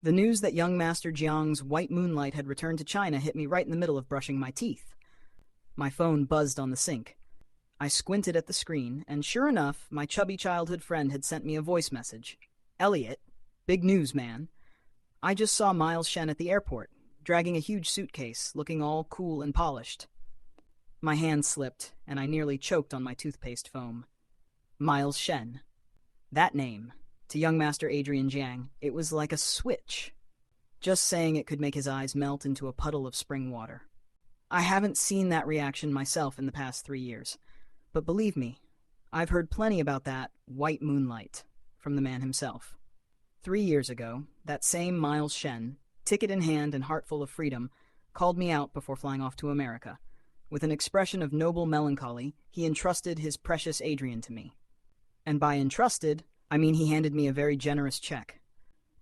The news that young Master Jiang's white moonlight had returned to China hit me right in the middle of brushing my teeth. My phone buzzed on the sink. I squinted at the screen, and sure enough, my chubby childhood friend had sent me a voice message. Elliot, big news, man. I just saw Miles Shen at the airport, dragging a huge suitcase, looking all cool and polished. My hand slipped, and I nearly choked on my toothpaste foam. Miles Shen. That name. To young Master Adrien Jiang, it was like a switch. Just saying it could make his eyes melt into a puddle of spring water. I haven't seen that reaction myself in the past 3 years, but believe me, I've heard plenty about that white moonlight from the man himself. 3 years ago, that same Miles Shen, ticket in hand and heart full of freedom, called me out before flying off to America. With an expression of noble melancholy, he entrusted his precious Adrien to me. And by entrusted, I mean he handed me a very generous check.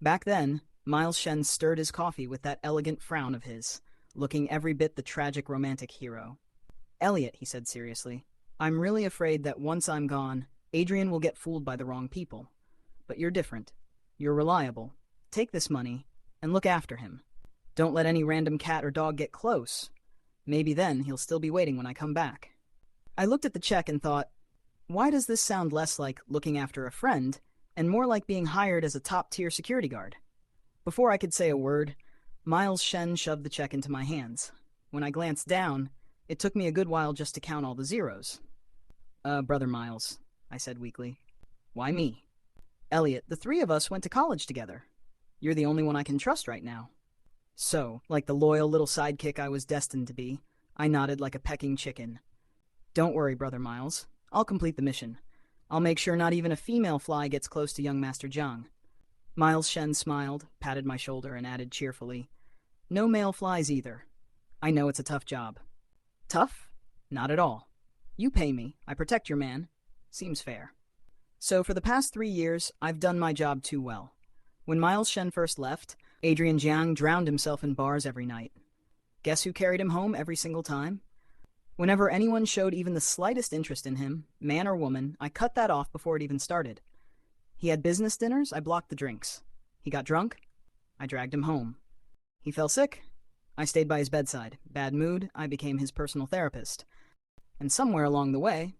Back then, Miles Shen stirred his coffee with that elegant frown of his, looking every bit the tragic romantic hero. Elliot, he said seriously, I'm really afraid that once I'm gone, Adrien will get fooled by the wrong people. But you're different. You're reliable. Take this money and look after him. Don't let any random cat or dog get close. Maybe then he'll still be waiting when I come back. I looked at the check and thought, why does this sound less like looking after a friend and more like being hired as a top-tier security guard? Before I could say a word, Miles Shen shoved the check into my hands. When I glanced down, it took me a good while just to count all the zeros. Brother Miles, I said weakly. Why me? Elliot, the three of us went to college together. You're the only one I can trust right now. So, like the loyal little sidekick I was destined to be, I nodded like a pecking chicken. Don't worry, Brother Miles. I'll complete the mission. I'll make sure not even a female fly gets close to young Master Jiang. Miles Shen smiled, patted my shoulder, and added cheerfully, no male flies either. I know it's a tough job. Tough? Not at all. You pay me. I protect your man. Seems fair. So for the past 3 years, I've done my job too well. When Miles Shen first left, Adrien Jiang drowned himself in bars every night. Guess who carried him home every single time? Whenever anyone showed even the slightest interest in him, man or woman, I cut that off before it even started. He had business dinners, I blocked the drinks. He got drunk, I dragged him home. He fell sick, I stayed by his bedside. Bad mood, I became his personal therapist. And somewhere along the way,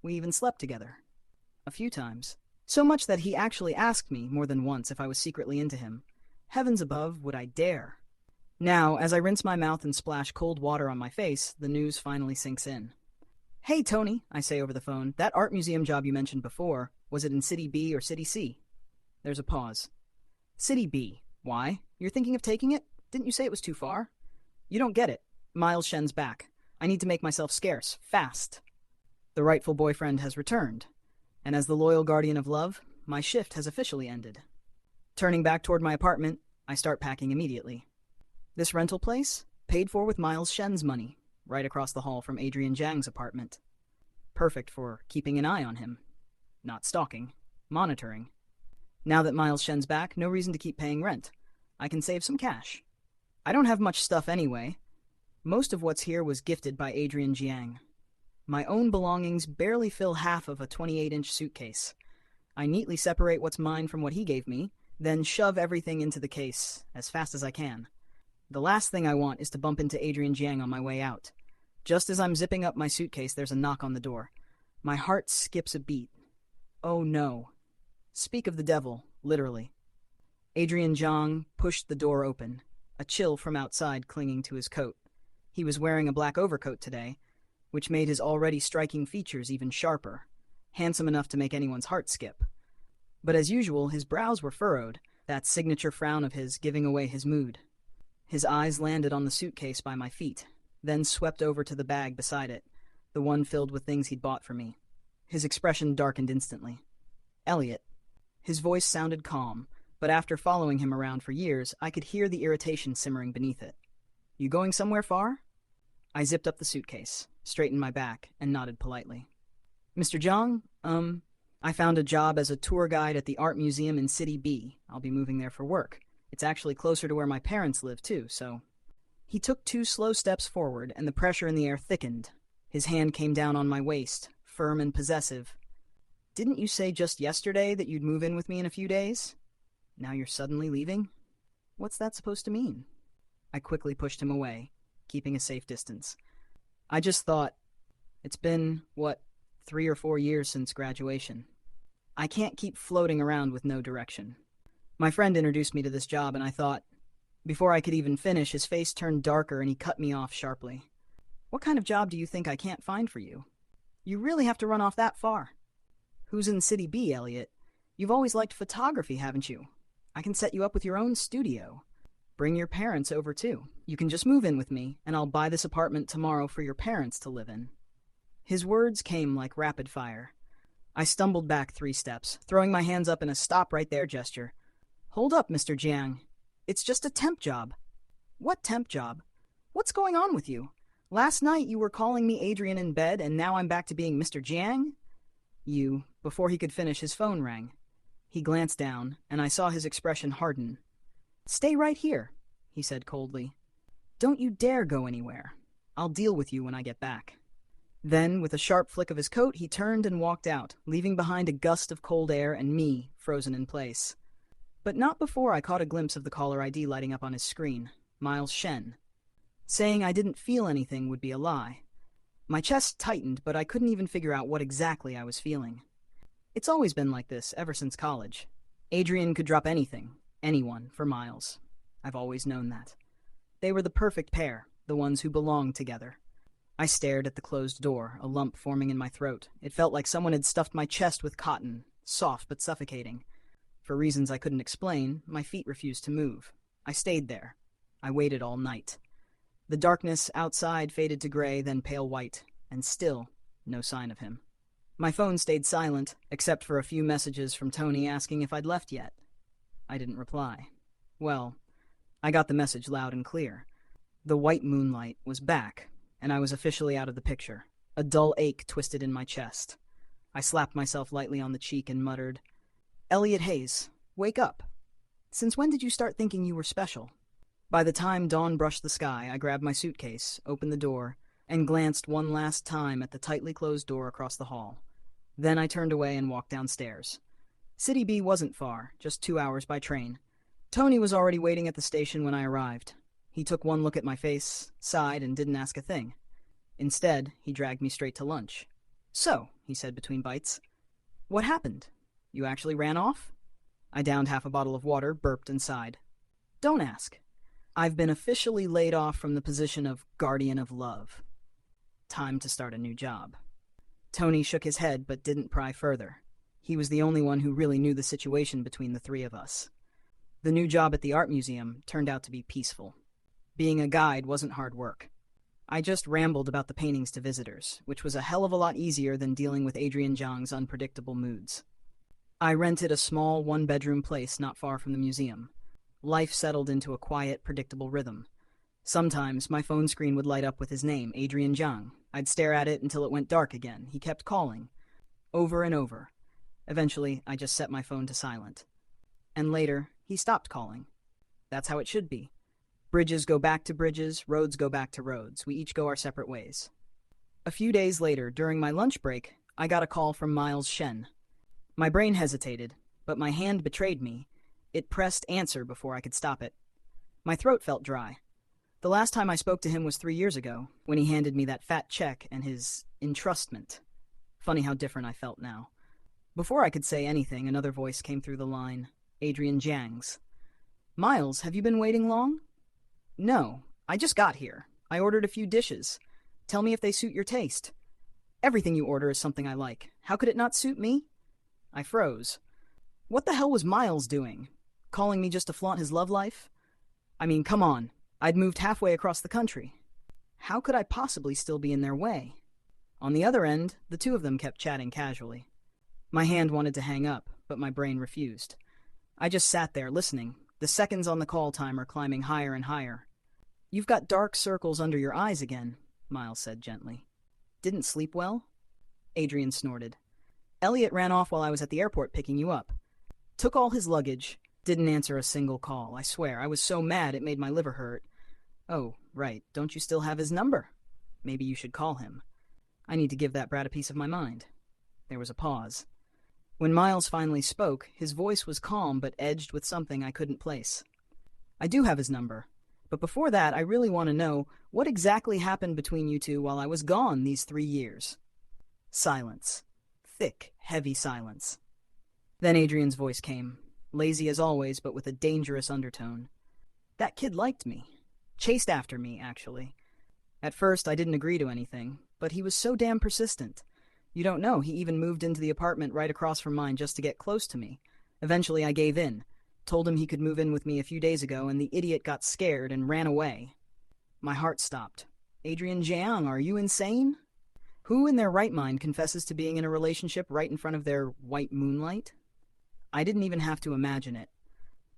we even slept together. A few times. So much that he actually asked me more than once if I was secretly into him. Heavens above, would I dare? Now, as I rinse my mouth and splash cold water on my face, the news finally sinks in. Hey, Tony, I say over the phone, that art museum job you mentioned before, was it in City B or City C? There's a pause. City B. Why? You're thinking of taking it? Didn't you say it was too far? You don't get it. Miles Shen's back. I need to make myself scarce, fast. The rightful boyfriend has returned, and as the loyal guardian of love, my shift has officially ended. Turning back toward my apartment, I start packing immediately. This rental place, paid for with Miles Shen's money, right across the hall from Adrien Jiang's apartment. Perfect for keeping an eye on him. Not stalking, monitoring. Now that Miles Shen's back, no reason to keep paying rent. I can save some cash. I don't have much stuff anyway. Most of what's here was gifted by Adrien Jiang. My own belongings barely fill half of a 28-inch suitcase. I neatly separate what's mine from what he gave me, then shove everything into the case as fast as I can. The last thing I want is to bump into Adrien Jiang on my way out. Just as I'm zipping up my suitcase, there's a knock on the door. My heart skips a beat. Oh no. Speak of the devil, literally. Adrien Jiang pushed the door open, a chill from outside clinging to his coat. He was wearing a black overcoat today, which made his already striking features even sharper, handsome enough to make anyone's heart skip. But as usual, his brows were furrowed, that signature frown of his giving away his mood. His eyes landed on the suitcase by my feet, then swept over to the bag beside it, the one filled with things he'd bought for me. His expression darkened instantly. Elliot. His voice sounded calm, but after following him around for years, I could hear the irritation simmering beneath it. You going somewhere far? I zipped up the suitcase, straightened my back, and nodded politely. Mr. Jiang, I found a job as a tour guide at the art museum in City B. I'll be moving there for work. It's actually closer to where my parents live, too, so... He took 2 slow steps forward, and the pressure in the air thickened. His hand came down on my waist, firm and possessive. Didn't you say just yesterday that you'd move in with me in a few days? Now you're suddenly leaving? What's that supposed to mean? I quickly pushed him away, keeping a safe distance. I just thought, it's been, 3 or 4 years since graduation. I can't keep floating around with no direction. My friend introduced me to this job, and I thought, before I could even finish, his face turned darker and he cut me off sharply. What kind of job do you think I can't find for you? You really have to run off that far. Who's in City B, Elliot? You've always liked photography, haven't you? I can set you up with your own studio. Bring your parents over, too. You can just move in with me, and I'll buy this apartment tomorrow for your parents to live in. His words came like rapid fire. I stumbled back 3 steps, throwing my hands up in a stop right there gesture. Hold up, Mr. Jiang. It's just a temp job. What temp job? What's going on with you? Last night you were calling me Adrien in bed, and now I'm back to being Mr. Jiang? Before he could finish, his phone rang. He glanced down, and I saw his expression harden. Stay right here, he said coldly. Don't you dare go anywhere. I'll deal with you when I get back. Then, with a sharp flick of his coat, he turned and walked out, leaving behind a gust of cold air and me frozen in place. But not before I caught a glimpse of the caller ID lighting up on his screen, Miles Shen. Saying I didn't feel anything would be a lie. My chest tightened, but I couldn't even figure out what exactly I was feeling. It's always been like this, ever since college. Adrien could drop anything, anyone, for Miles. I've always known that. They were the perfect pair, the ones who belonged together. I stared at the closed door, a lump forming in my throat. It felt like someone had stuffed my chest with cotton, soft but suffocating. For reasons I couldn't explain, my feet refused to move. I stayed there. I waited all night. The darkness outside faded to gray, then pale white, and still no sign of him. My phone stayed silent, except for a few messages from Tony asking if I'd left yet. I didn't reply. Well, I got the message loud and clear. The white moonlight was back, and I was officially out of the picture. A dull ache twisted in my chest. I slapped myself lightly on the cheek and muttered, Elliot Hayes, wake up. Since when did you start thinking you were special? By the time dawn brushed the sky, I grabbed my suitcase, opened the door, and glanced one last time at the tightly closed door across the hall. Then I turned away and walked downstairs. City B wasn't far, just 2 hours by train. Tony was already waiting at the station when I arrived. He took one look at my face, sighed, and didn't ask a thing. Instead, he dragged me straight to lunch. So, he said between bites, what happened? You actually ran off? I downed half a bottle of water, burped, and sighed. Don't ask. I've been officially laid off from the position of guardian of love. Time to start a new job. Tony shook his head but didn't pry further. He was the only one who really knew the situation between the 3 of us. The new job at the art museum turned out to be peaceful. Being a guide wasn't hard work. I just rambled about the paintings to visitors, which was a hell of a lot easier than dealing with Adrien Jiang's unpredictable moods. I rented a small 1-bedroom place not far from the museum. Life settled into a quiet, predictable rhythm. Sometimes my phone screen would light up with his name, Adrien Jiang. I'd stare at it until it went dark again. He kept calling. Over and over. Eventually, I just set my phone to silent. And later, he stopped calling. That's how it should be. Bridges go back to bridges, roads go back to roads. We each go our separate ways. A few days later, during my lunch break, I got a call from Miles Shen. My brain hesitated, but my hand betrayed me. It pressed answer before I could stop it. My throat felt dry. The last time I spoke to him was 3 years ago, when he handed me that fat check and his entrustment. Funny how different I felt now. Before I could say anything, another voice came through the line, Adrien Jiang's. Miles, have you been waiting long? No, I just got here. I ordered a few dishes. Tell me if they suit your taste. Everything you order is something I like. How could it not suit me? I froze. What the hell was Miles doing? Calling me just to flaunt his love life? I mean, come on. I'd moved halfway across the country. How could I possibly still be in their way? On the other end, the 2 of them kept chatting casually. My hand wanted to hang up, but my brain refused. I just sat there listening, the seconds on the call timer climbing higher and higher. You've got dark circles under your eyes again, Miles said gently. Didn't sleep well? Adrien snorted. Elliot ran off while I was at the airport picking you up. Took all his luggage. Didn't answer a single call, I swear. I was so mad it made my liver hurt. Oh, right. Don't you still have his number? Maybe you should call him. I need to give that brat a piece of my mind. There was a pause. When Miles finally spoke, his voice was calm but edged with something I couldn't place. I do have his number. But before that, I really want to know what exactly happened between you two while I was gone these 3 years. Silence. Thick, heavy silence. Then Adrien's voice came, lazy as always, but with a dangerous undertone. That kid liked me. Chased after me, actually. At first, I didn't agree to anything, but he was so damn persistent. You don't know, he even moved into the apartment right across from mine just to get close to me. Eventually, I gave in. Told him he could move in with me a few days ago, and the idiot got scared and ran away. My heart stopped. Adrien Jiang, are you insane? Who in their right mind confesses to being in a relationship right in front of their white moonlight? I didn't even have to imagine it.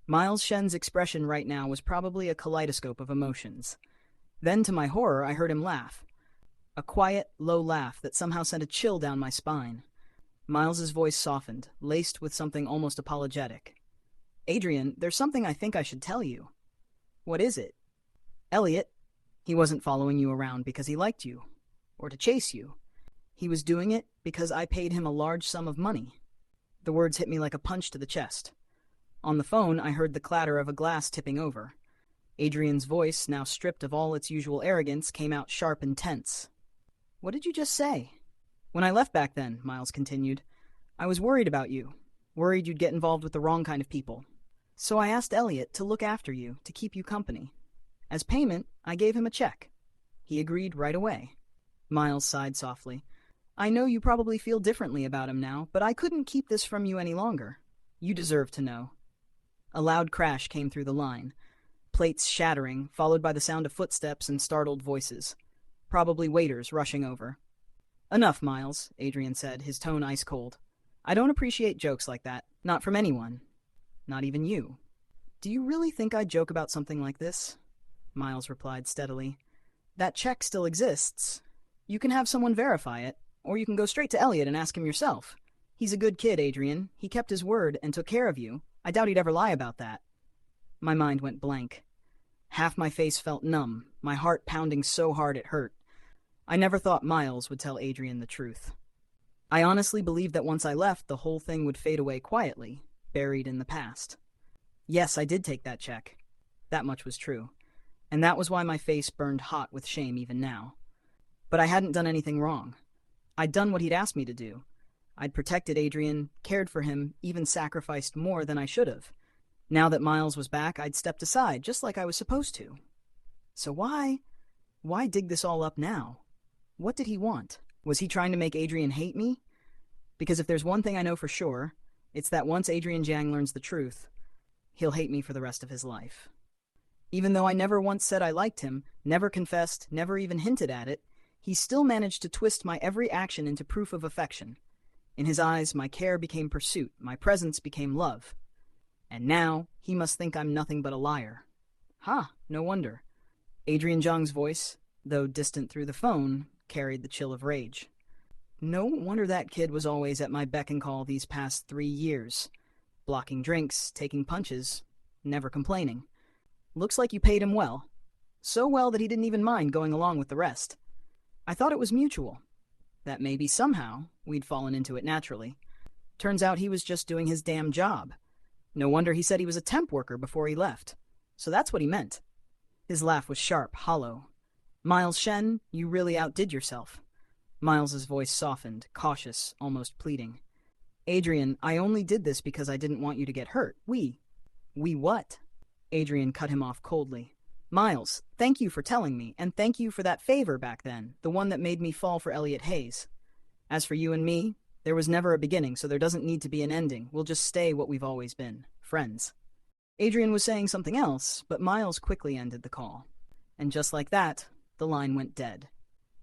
Miles Shen's expression right now was probably a kaleidoscope of emotions. Then, to my horror, I heard him laugh. A quiet, low laugh that somehow sent a chill down my spine. Miles's voice softened, laced with something almost apologetic. Adrien, there's something I think I should tell you. What is it? Elliot, he wasn't following you around because he liked you, or to chase you. He was doing it because I paid him a large sum of money. The words hit me like a punch to the chest. On the phone, I heard the clatter of a glass tipping over. Adrien's voice, now stripped of all its usual arrogance, came out sharp and tense. What did you just say? When I left back then, Miles continued, I was worried about you, worried you'd get involved with the wrong kind of people. So I asked Elliot to look after you, to keep you company. As payment, I gave him a check. He agreed right away. Miles sighed softly. I know you probably feel differently about him now, but I couldn't keep this from you any longer. You deserve to know. A loud crash came through the line. Plates shattering, followed by the sound of footsteps and startled voices. Probably waiters rushing over. Enough, Miles, Adrien said, his tone ice cold. I don't appreciate jokes like that. Not from anyone. Not even you. Do you really think I'd joke about something like this? Miles replied steadily. That check still exists. You can have someone verify it, or you can go straight to Elliot and ask him yourself. He's a good kid, Adrien. He kept his word and took care of you. I doubt he'd ever lie about that. My mind went blank. Half my face felt numb, my heart pounding so hard it hurt. I never thought Miles would tell Adrien the truth. I honestly believed that once I left, the whole thing would fade away quietly, buried in the past. Yes, I did take that check. That much was true. And that was why my face burned hot with shame even now. But I hadn't done anything wrong. I'd done what he'd asked me to do. I'd protected Adrien, cared for him, even sacrificed more than I should have. Now that Miles was back, I'd stepped aside, just like I was supposed to. So why dig this all up now? What did he want? Was he trying to make Adrien hate me? Because if there's one thing I know for sure, it's that once Adrien Jiang learns the truth, he'll hate me for the rest of his life. Even though I never once said I liked him, never confessed, never even hinted at it, he still managed to twist my every action into proof of affection. In his eyes, my care became pursuit, my presence became love. And now, he must think I'm nothing but a liar. No wonder. Adrien Jiang's voice, though distant through the phone, carried the chill of rage. No wonder that kid was always at my beck and call these past 3 years. Blocking drinks, taking punches, never complaining. Looks like you paid him well. So well that he didn't even mind going along with the rest. I thought it was mutual. That maybe somehow we'd fallen into it naturally. Turns out he was just doing his damn job. No wonder he said he was a temp worker before he left. So that's what he meant. His laugh was sharp, hollow. Miles Shen, you really outdid yourself. Miles's voice softened, cautious, almost pleading. Adrien, I only did this because I didn't want you to get hurt. We what? Adrien cut him off coldly. Miles, thank you for telling me, and thank you for that favor back then, the one that made me fall for Elliot Hayes. As for you and me, there was never a beginning, so there doesn't need to be an ending. We'll just stay what we've always been, friends. Adrien was saying something else, but Miles quickly ended the call. And just like that, the line went dead.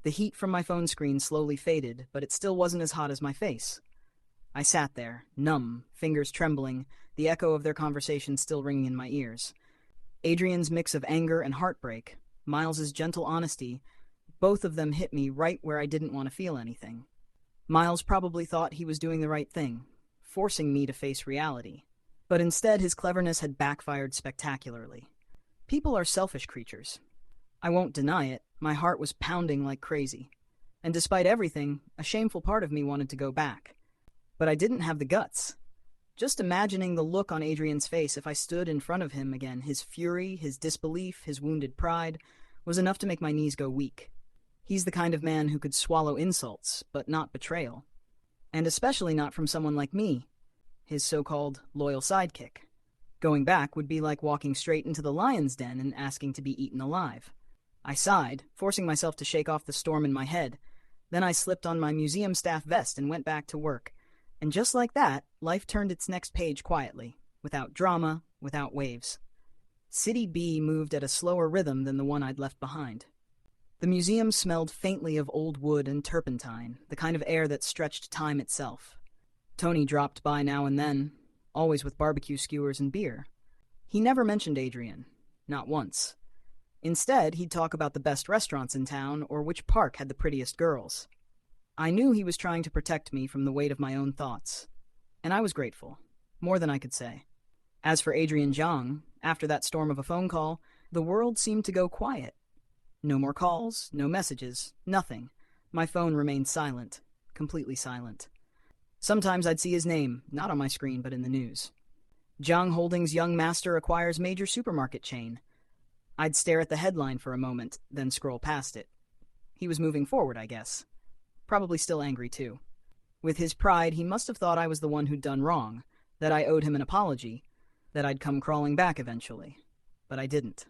The heat from my phone screen slowly faded, but it still wasn't as hot as my face. I sat there, numb, fingers trembling, the echo of their conversation still ringing in my ears. Adrien's mix of anger and heartbreak, Miles's gentle honesty, both of them hit me right where I didn't want to feel anything. Miles probably thought he was doing the right thing, forcing me to face reality. But instead, his cleverness had backfired spectacularly. People are selfish creatures. I won't deny it, my heart was pounding like crazy. And despite everything, a shameful part of me wanted to go back. But I didn't have the guts. Just imagining the look on Adrien's face if I stood in front of him again, his fury, his disbelief, his wounded pride, was enough to make my knees go weak. He's the kind of man who could swallow insults, but not betrayal. And especially not from someone like me, his so-called loyal sidekick. Going back would be like walking straight into the lion's den and asking to be eaten alive. I sighed, forcing myself to shake off the storm in my head. Then I slipped on my museum staff vest and went back to work. And just like that, life turned its next page quietly, without drama, without waves. City B moved at a slower rhythm than the one I'd left behind. The museum smelled faintly of old wood and turpentine, the kind of air that stretched time itself. Tony dropped by now and then, always with barbecue skewers and beer. He never mentioned Adrien, not once. Instead, he'd talk about the best restaurants in town or which park had the prettiest girls. I knew he was trying to protect me from the weight of my own thoughts, and I was grateful, more than I could say. As for Adrien Jiang, after that storm of a phone call, the world seemed to go quiet. No more calls, no messages, nothing. My phone remained silent, completely silent. Sometimes I'd see his name, not on my screen but in the news. Jiang Holdings' Young Master acquires major supermarket chain. I'd stare at the headline for a moment, then scroll past it. He was moving forward, I guess. Probably still angry, too. With his pride, he must have thought I was the one who'd done wrong, that I owed him an apology, that I'd come crawling back eventually. But I didn't.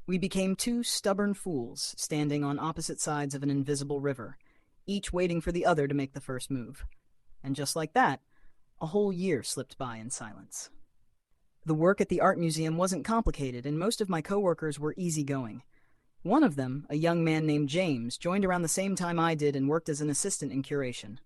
We became two stubborn fools, standing on opposite sides of an invisible river, each waiting for the other to make the first move. And just like that, a whole year slipped by in silence. The work at the art museum wasn't complicated, and most of my coworkers were easygoing. One of them, a young man named James, joined around the same time I did and worked as an assistant in curation.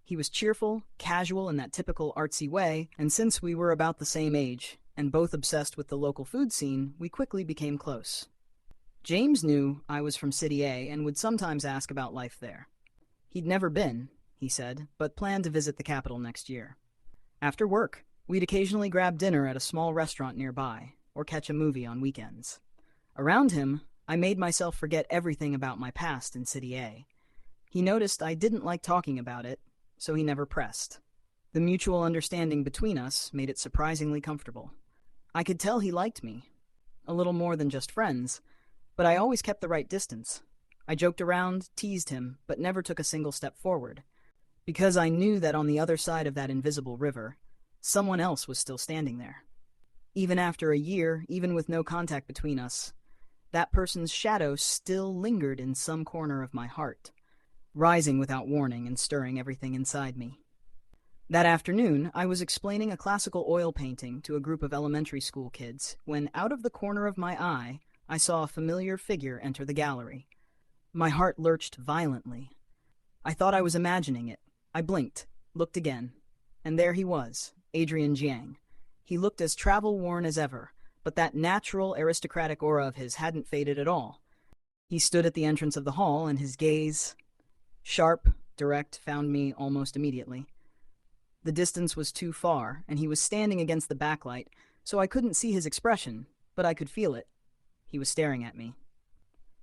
He was cheerful, casual in that typical artsy way, and since we were about the same age, and both obsessed with the local food scene, we quickly became close. James knew I was from City A and would sometimes ask about life there. He'd never been, he said, but planned to visit the capital next year. After work, we'd occasionally grab dinner at a small restaurant nearby, or catch a movie on weekends. Around him, I made myself forget everything about my past in City A. He noticed I didn't like talking about it, so he never pressed. The mutual understanding between us made it surprisingly comfortable. I could tell he liked me, a little more than just friends, but I always kept the right distance. I joked around, teased him, but never took a single step forward, because I knew that on the other side of that invisible river, someone else was still standing there. Even after a year, even with no contact between us, that person's shadow still lingered in some corner of my heart, rising without warning and stirring everything inside me. That afternoon, I was explaining a classical oil painting to a group of elementary school kids when, out of the corner of my eye, I saw a familiar figure enter the gallery. My heart lurched violently. I thought I was imagining it. I blinked, looked again, and there he was, Adrien Jiang. He looked as travel-worn as ever, but that natural, aristocratic aura of his hadn't faded at all. He stood at the entrance of the hall, and his gaze, sharp, direct, found me almost immediately. The distance was too far, and he was standing against the backlight, so I couldn't see his expression, but I could feel it. He was staring at me.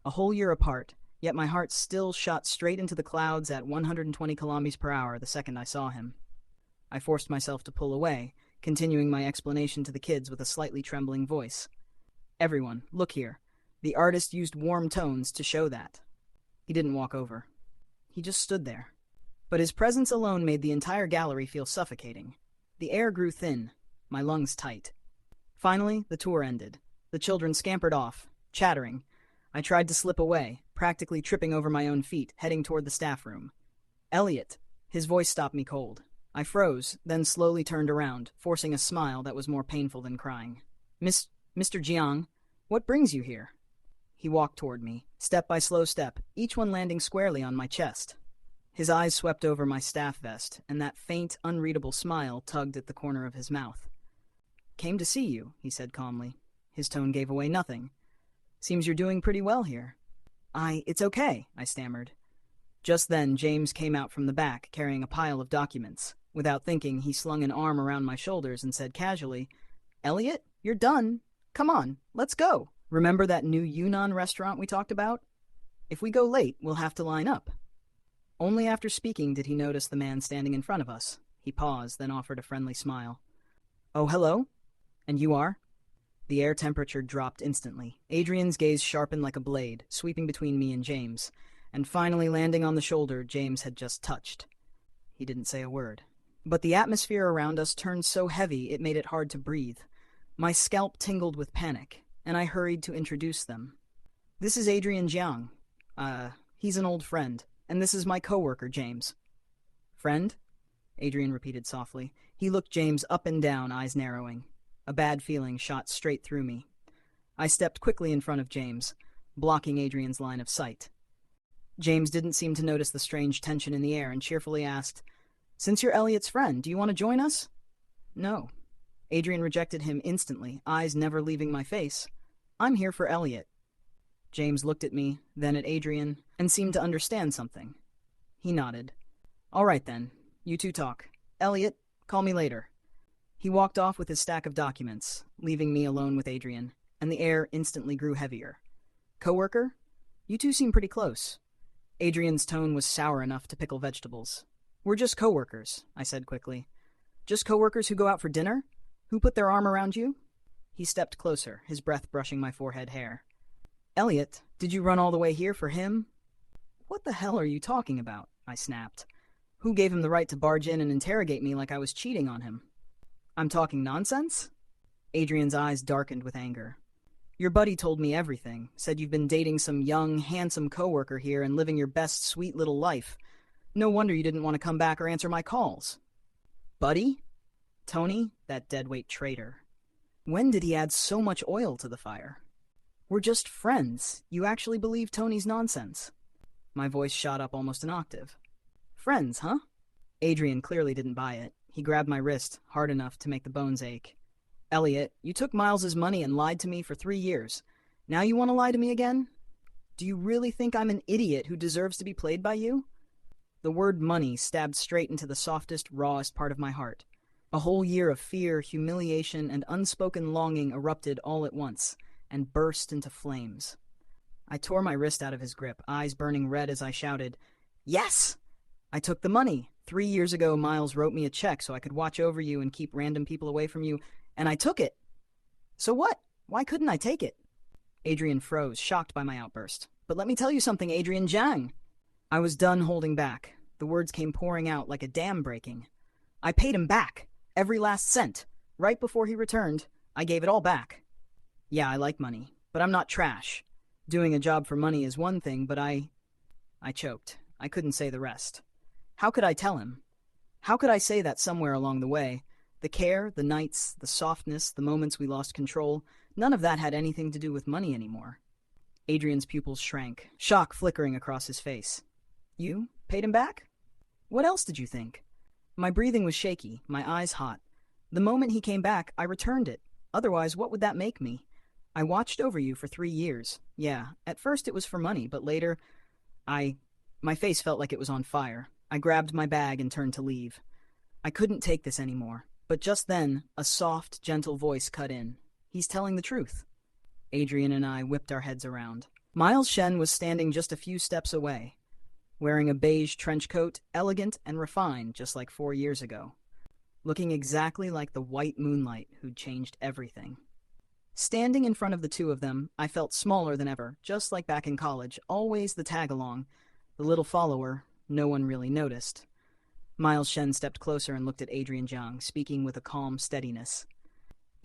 A whole year apart, yet my heart still shot straight into the clouds at 120 kilometers per hour the second I saw him. I forced myself to pull away, continuing my explanation to the kids with a slightly trembling voice. Everyone, look here. The artist used warm tones to show that. He didn't walk over. He just stood there. But his presence alone made the entire gallery feel suffocating. The air grew thin, my lungs tight. Finally, the tour ended. The children scampered off, chattering. I tried to slip away, practically tripping over my own feet, heading toward the staff room. Elliot. His voice stopped me cold. I froze, then slowly turned around, forcing a smile that was more painful than crying. Mr. Jiang, what brings you here? He walked toward me, step by slow step, each one landing squarely on my chest. His eyes swept over my staff vest, and that faint, unreadable smile tugged at the corner of his mouth. Came to see you, he said calmly. His tone gave away nothing. Seems you're doing pretty well here. It's okay, I stammered. Just then, James came out from the back, carrying a pile of documents. Without thinking, he slung an arm around my shoulders and said casually, Elliot, you're done. Come on, let's go. Remember that new Yunnan restaurant we talked about? If we go late, we'll have to line up. Only after speaking did he notice the man standing in front of us. He paused, then offered a friendly smile. Oh, hello? And you are? The air temperature dropped instantly. Adrien's gaze sharpened like a blade, sweeping between me and James, and finally landing on the shoulder James had just touched. He didn't say a word. But the atmosphere around us turned so heavy it made it hard to breathe. My scalp tingled with panic, and I hurried to introduce them. This is Adrien Jiang. He's an old friend, and this is my coworker, James. Friend? Adrien repeated softly. He looked James up and down, eyes narrowing. A bad feeling shot straight through me. I stepped quickly in front of James, blocking Adrien's line of sight. James didn't seem to notice the strange tension in the air and cheerfully asked, "Since you're Elliot's friend, do you want to join us?" "No." Adrien rejected him instantly, eyes never leaving my face. "I'm here for Elliot." James looked at me, then at Adrien, and seemed to understand something. He nodded. "All right then, you two talk. Elliot, call me later." He walked off with his stack of documents, leaving me alone with Adrien, and the air instantly grew heavier. "Coworker? You two seem pretty close." Adrien's tone was sour enough to pickle vegetables. "We're just coworkers," I said quickly. "Just coworkers who go out for dinner? Who put their arm around you?" He stepped closer, his breath brushing my forehead hair. "Elliot, did you run all the way here for him?" "What the hell are you talking about?" I snapped. "Who gave him the right to barge in and interrogate me like I was cheating on him?" "I'm talking nonsense?" Adrien's eyes darkened with anger. "Your buddy told me everything, said you've been dating some young, handsome coworker here and living your best sweet little life. No wonder you didn't want to come back or answer my calls." "Buddy? Tony, that deadweight traitor. When did he add so much oil to the fire?" "We're just friends. You actually believe Tony's nonsense?" My voice shot up almost an octave. "Friends, huh?" Adrien clearly didn't buy it. He grabbed my wrist, hard enough to make the bones ache. "Elliot, you took Miles's money and lied to me for 3 years. Now you want to lie to me again? Do you really think I'm an idiot who deserves to be played by you?" The word money stabbed straight into the softest, rawest part of my heart. A whole year of fear, humiliation, and unspoken longing erupted all at once, and burst into flames. I tore my wrist out of his grip, eyes burning red as I shouted, "Yes! I took the money. 3 years ago, Miles wrote me a check so I could watch over you and keep random people away from you, and I took it. So what? Why couldn't I take it?" Adrien froze, shocked by my outburst. "But let me tell you something, Adrien Jiang." I was done holding back. The words came pouring out like a dam breaking. "I paid him back. Every last cent. Right before he returned, I gave it all back. Yeah, I like money, but I'm not trash. Doing a job for money is one thing, but I choked. I couldn't say the rest. How could I tell him? How could I say that somewhere along the way? The care, the nights, the softness, the moments we lost control, none of that had anything to do with money anymore. Adrien's pupils shrank, shock flickering across his face. "You paid him back? What else did you think?" My breathing was shaky, my eyes hot. The moment he came back, I returned it. Otherwise, what would that make me? I watched over you for 3 years. Yeah, at first it was for money, but later, my face felt like it was on fire. I grabbed my bag and turned to leave. I couldn't take this anymore. But just then, a soft, gentle voice cut in. "He's telling the truth." Adrien and I whipped our heads around. Miles Shen was standing just a few steps away, wearing a beige trench coat, elegant and refined just like 4 years ago, looking exactly like the white moonlight who'd changed everything. Standing in front of the two of them, I felt smaller than ever, just like back in college, always the tag-along, the little follower no one really noticed. Miles Shen stepped closer and looked at Adrien Jiang, speaking with a calm steadiness.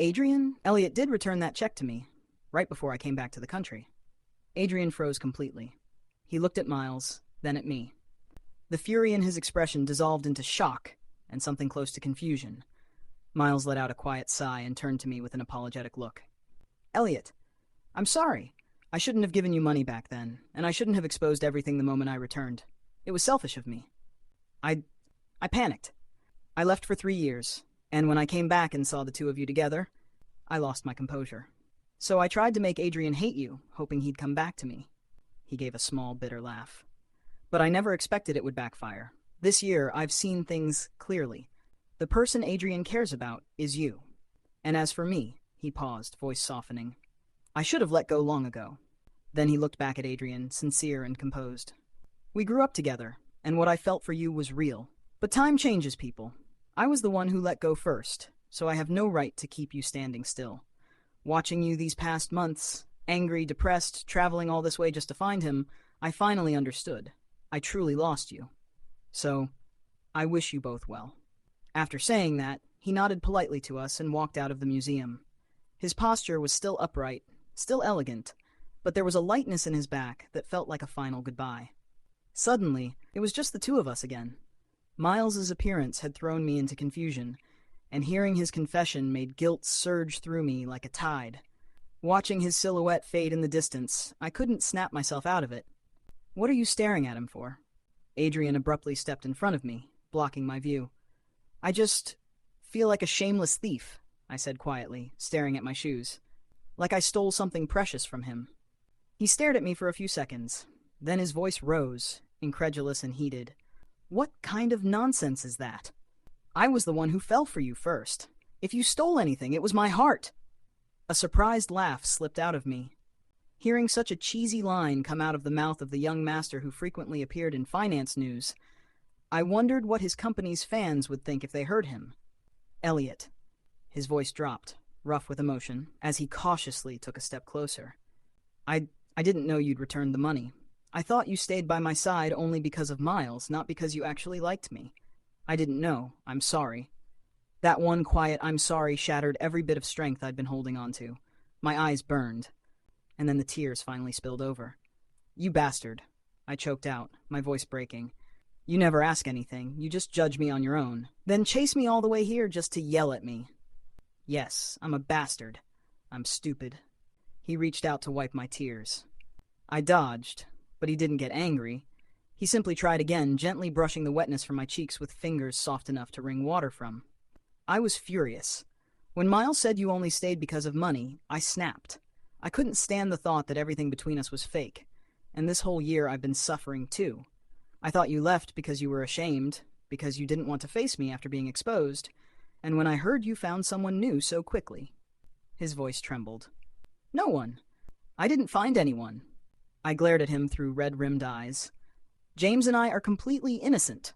"Adrien, Elliot did return that check to me, right before I came back to the country." Adrien froze completely. He looked at Miles, then at me. The fury in his expression dissolved into shock and something close to confusion. Miles let out a quiet sigh and turned to me with an apologetic look. "Elliot, I'm sorry. I shouldn't have given you money back then, and I shouldn't have exposed everything the moment I returned. It was selfish of me. I panicked. I left for 3 years, and when I came back and saw the two of you together, I lost my composure. So I tried to make Adrien hate you, hoping he'd come back to me." He gave a small, bitter laugh. "But I never expected it would backfire. This year, I've seen things clearly. The person Adrien cares about is you. And as for me," he paused, voice softening, "I should have let go long ago." Then he looked back at Adrien, sincere and composed. "We grew up together, and what I felt for you was real. But time changes people. I was the one who let go first, so I have no right to keep you standing still. Watching you these past months, angry, depressed, traveling all this way just to find him, I finally understood. I truly lost you. So, I wish you both well." After saying that, he nodded politely to us and walked out of the museum. His posture was still upright, still elegant, but there was a lightness in his back that felt like a final goodbye. Suddenly, it was just the two of us again. Miles's appearance had thrown me into confusion, and hearing his confession made guilt surge through me like a tide. Watching his silhouette fade in the distance, I couldn't snap myself out of it. "What are you staring at him for?" Adrien abruptly stepped in front of me, blocking my view. "I just feel like a shameless thief," I said quietly, staring at my shoes. "Like I stole something precious from him." He stared at me for a few seconds. Then his voice rose, incredulous and heated. "What kind of nonsense is that? I was the one who fell for you first. If you stole anything, it was my heart." A surprised laugh slipped out of me. Hearing such a cheesy line come out of the mouth of the young master who frequently appeared in finance news, I wondered what his company's fans would think if they heard him. "Elliot." His voice dropped, rough with emotion, as he cautiously took a step closer. I didn't know you'd returned the money. I thought you stayed by my side only because of Miles, not because you actually liked me. I didn't know. I'm sorry." That one quiet "I'm sorry" shattered every bit of strength I'd been holding on to. My eyes burned, and then the tears finally spilled over. "You bastard," I choked out, my voice breaking. "You never ask anything. You just judge me on your own. Then chase me all the way here just to yell at me." "Yes, I'm a bastard. I'm stupid." He reached out to wipe my tears. I dodged, but he didn't get angry. He simply tried again, gently brushing the wetness from my cheeks with fingers soft enough to wring water from. I was furious. When Miles said you only stayed because of money, I snapped. I couldn't stand the thought that everything between us was fake, and this whole year I've been suffering too. I thought you left because you were ashamed, because you didn't want to face me after being exposed, and when I heard you found someone new so quickly. His voice trembled. "No one. I didn't find anyone." I glared at him through red-rimmed eyes. "James and I are completely innocent."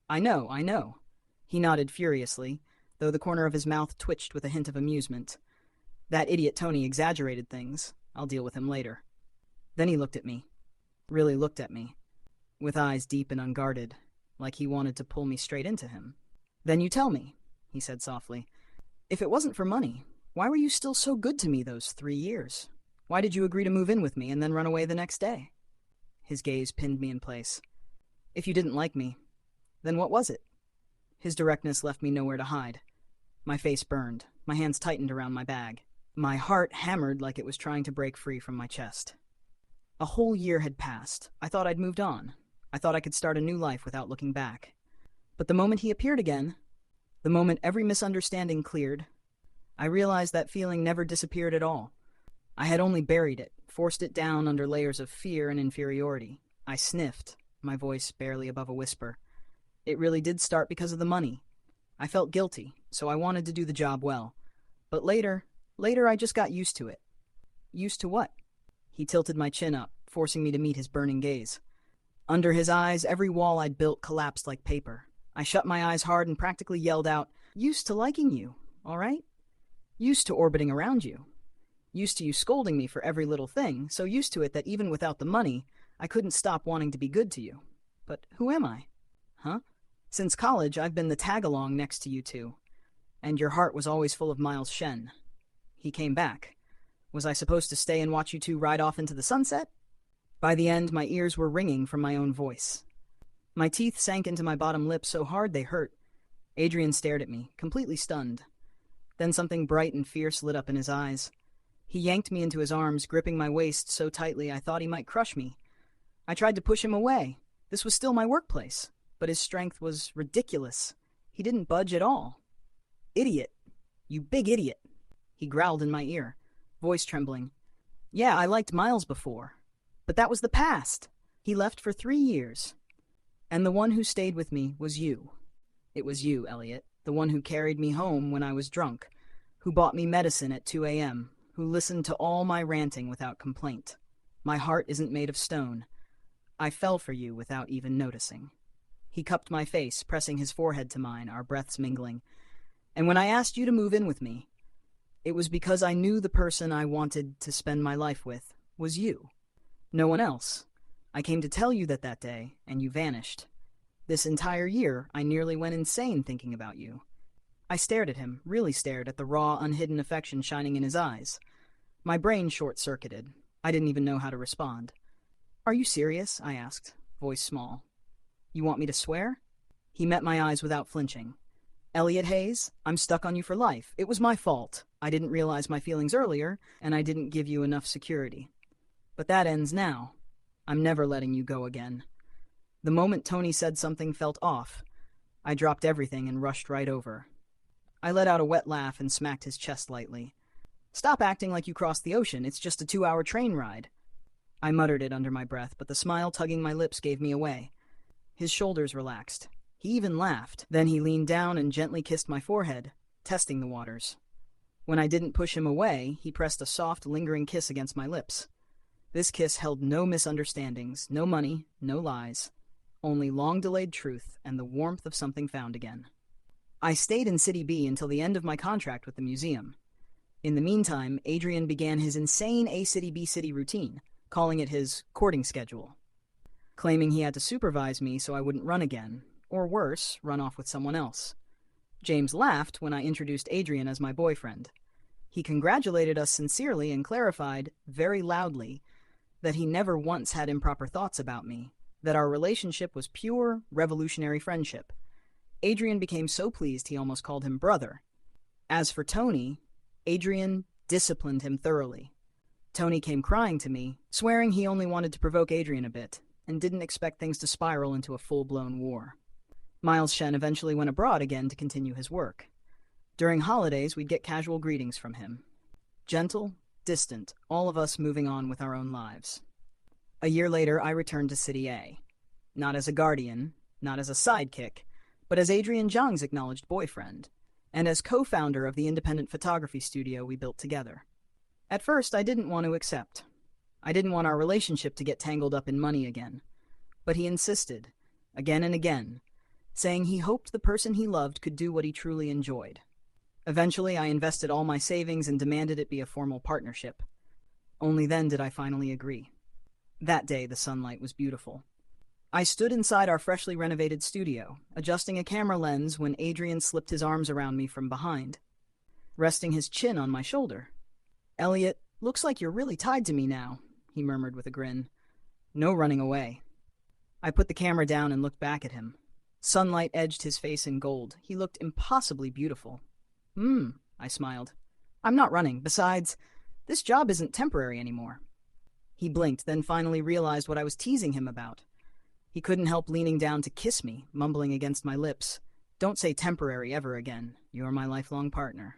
I know. He nodded furiously, though the corner of his mouth twitched with a hint of amusement. "That idiot Tony exaggerated things. I'll deal with him later." Then he looked at me. Really looked at me. With eyes deep and unguarded, like he wanted to pull me straight into him. "Then you tell me," he said softly. "If it wasn't for money, why were you still so good to me those 3 years? Why did you agree to move in with me and then run away the next day?" His gaze pinned me in place. "If you didn't like me, then what was it?" His directness left me nowhere to hide. My face burned. My hands tightened around my bag. My heart hammered like it was trying to break free from my chest. A whole year had passed. I thought I'd moved on. I thought I could start a new life without looking back. But the moment he appeared again, the moment every misunderstanding cleared, I realized that feeling never disappeared at all. I had only buried it, forced it down under layers of fear and inferiority. I sniffed, my voice barely above a whisper. It really did start because of the money. I felt guilty, so I wanted to do the job well. But later I just got used to it. Used to what? He tilted my chin up, forcing me to meet his burning gaze. Under his eyes, every wall I'd built collapsed like paper. I shut my eyes hard and practically yelled out, "Used to liking you, all right? Used to orbiting around you. Used to you scolding me for every little thing, so used to it that even without the money, I couldn't stop wanting to be good to you. But who am I? Huh? Since college, I've been the tag-along next to you two. And your heart was always full of Miles Shen. He came back. Was I supposed to stay and watch you two ride off into the sunset?" By the end, my ears were ringing from my own voice. My teeth sank into my bottom lip so hard they hurt. Adrien stared at me, completely stunned. Then something bright and fierce lit up in his eyes. He yanked me into his arms, gripping my waist so tightly I thought he might crush me. I tried to push him away. This was still my workplace, but his strength was ridiculous. He didn't budge at all. "Idiot. You big idiot." He growled in my ear, voice trembling. "Yeah, I liked Miles before. But that was the past. He left for 3 years. And the one who stayed with me was you. It was you, Elliot, the one who carried me home when I was drunk, who bought me medicine at 2 a.m., who listened to all my ranting without complaint. My heart isn't made of stone. I fell for you without even noticing." He cupped my face, pressing his forehead to mine, our breaths mingling. And when I asked you to move in with me, it was because I knew the person I wanted to spend my life with was you. No one else. I came to tell you that day, and you vanished. This entire year, I nearly went insane thinking about you. I stared at him, really stared at the raw, unhidden affection shining in his eyes. My brain short-circuited. I didn't even know how to respond. "Are you serious?" I asked, voice small. "You want me to swear?" He met my eyes without flinching. "Elliot Hayes, I'm stuck on you for life. It was my fault. I didn't realize my feelings earlier, and I didn't give you enough security. But that ends now. I'm never letting you go again." The moment Tony said something felt off, I dropped everything and rushed right over. I let out a wet laugh and smacked his chest lightly. "Stop acting like you crossed the ocean. It's just a 2-hour train ride." I muttered it under my breath, but the smile tugging my lips gave me away. His shoulders relaxed. He even laughed. Then he leaned down and gently kissed my forehead, testing the waters. When I didn't push him away, he pressed a soft, lingering kiss against my lips. This kiss held no misunderstandings, no money, no lies. Only long-delayed truth and the warmth of something found again. I stayed in City B until the end of my contract with the museum. In the meantime, Adrien began his insane A City B City routine, calling it his courting schedule, claiming he had to supervise me so I wouldn't run again, or worse, run off with someone else. James laughed when I introduced Adrien as my boyfriend. He congratulated us sincerely and clarified, very loudly, that he never once had improper thoughts about me, that our relationship was pure, revolutionary friendship. Adrien became so pleased he almost called him brother. As for Tony, Adrien disciplined him thoroughly. Tony came crying to me, swearing he only wanted to provoke Adrien a bit, and didn't expect things to spiral into a full-blown war. Miles Shen eventually went abroad again to continue his work. During holidays, we'd get casual greetings from him. Gentle, distant, all of us moving on with our own lives. A year later, I returned to City A. Not as a guardian, not as a sidekick, but as Adrien Jiang's acknowledged boyfriend, and as co-founder of the independent photography studio we built together. At first, I didn't want to accept. I didn't want our relationship to get tangled up in money again. But he insisted, again and again, saying he hoped the person he loved could do what he truly enjoyed. Eventually, I invested all my savings and demanded it be a formal partnership. Only then did I finally agree. That day, the sunlight was beautiful. I stood inside our freshly renovated studio, adjusting a camera lens when Adrien slipped his arms around me from behind, resting his chin on my shoulder. "Elliot, looks like you're really tied to me now," he murmured with a grin. "No running away." I put the camera down and looked back at him. Sunlight edged his face in gold. He looked impossibly beautiful. I smiled. "I'm not running. Besides, this job isn't temporary anymore." He blinked, then finally realized what I was teasing him about. He couldn't help leaning down to kiss me, mumbling against my lips, "Don't say temporary ever again. You're my lifelong partner."